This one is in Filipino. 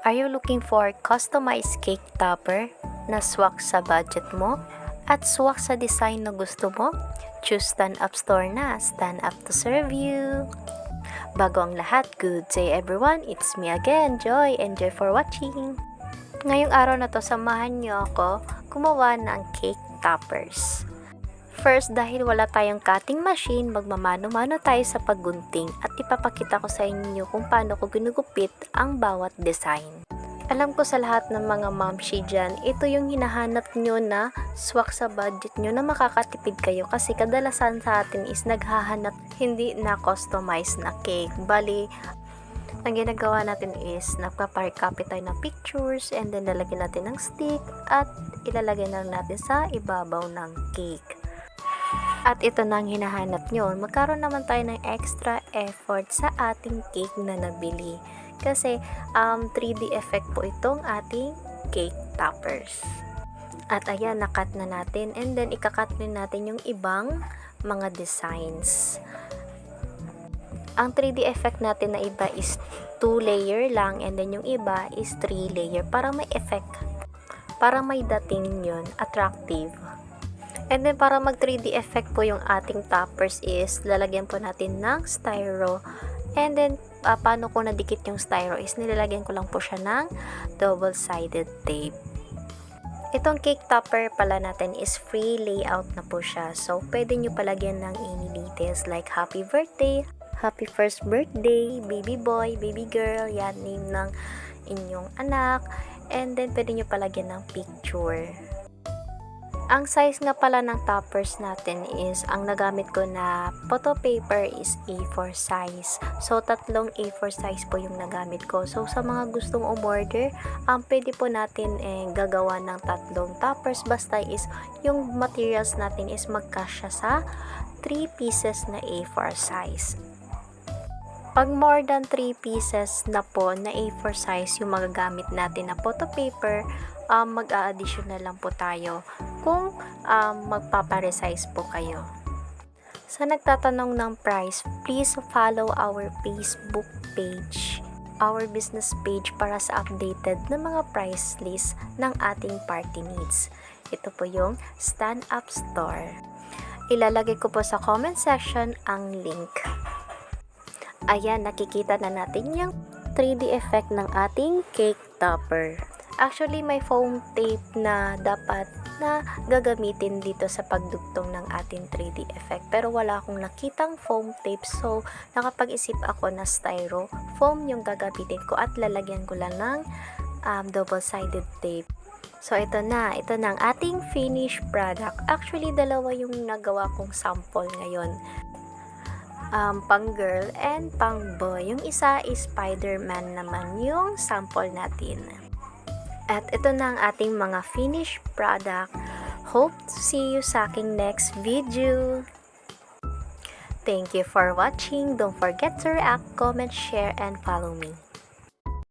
Are you looking for customized cake topper na swak sa budget mo at swak sa design na gusto mo? Choose Stand Up Store na. Stand up to serve you! Bago ang lahat, good day everyone! It's me again, Joy. Enjoy for watching! Ngayong araw na to, samahan niyo ako gumawa ng cake toppers. First, dahil wala tayong cutting machine, magmamano-mano tayo sa paggunting at ipapakita ko sa inyo kung paano ko ginugupit ang bawat design. Alam ko sa lahat ng mga momshi dyan, ito yung hinahanap nyo na swak sa budget nyo na makakatipid kayo kasi kadalasan sa atin is naghahanap hindi na customized na cake. Bali, ang ginagawa natin is nagpaparicopy tayo ng pictures and then lalagyan natin ng stick at ilalagay na natin sa ibabaw ng cake. At ito na ang hinahanap nyo. Magkaroon naman tayo ng extra effort sa ating cake na nabili. Kasi 3D effect po itong ating cake toppers. At ayan, nakat na natin. And then, ikakat na natin yung ibang mga designs. Ang 3D effect natin na iba is 2 layer lang. And then, yung iba is 3 layer. Para may effect. Para may dating yun. Attractive. And then, para mag 3D effect po yung ating toppers is, lalagyan po natin ng styro. And then, paano ko nadikit yung styro is, nilalagyan ko lang po siya ng double-sided tape. Itong cake topper pala natin is free layout na po siya. So, pwede nyo palagyan ng any details like happy birthday, happy first birthday, baby boy, baby girl, yan, name ng inyong anak. And then, pwede nyo palagyan ng picture. Ang size nga pala ng toppers natin is, ang nagamit ko na photo paper is A4 size. So, tatlong A4 size po yung nagamit ko. So, sa mga gustong umorder, pwede po natin gagawa ng tatlong toppers. Basta is, yung materials natin is magkasya sa 3 pieces na A4 size. Pag more than 3 pieces na po na A4 size yung magagamit natin na photo paper, mag-a-additional lang po tayo kung magpapa-resize po kayo. Sa nagtatanong ng price, please follow our Facebook page, our business page para sa updated na mga price list ng ating party needs. Ito po yung Stand Up Store. Ilalagay ko po sa comment section ang link. Ayan, nakikita na natin yung 3D effect ng ating cake topper. Actually, may foam tape na dapat na gagamitin dito sa pagdugtong ng ating 3D effect. Pero wala akong nakitang foam tape. So, nakapag-isip ako na styro foam yung gagamitin ko at lalagyan ko lang ng double-sided tape. So, ito na ang ating finished product. Actually, dalawa yung nagawa kong sample ngayon. Pang girl and pang boy. Yung isa is Spider-Man naman yung sample natin. At ito na ang ating mga finished product. Hope to see you sa aking next video. Thank you for watching. Don't forget to react, comment, share, and follow me.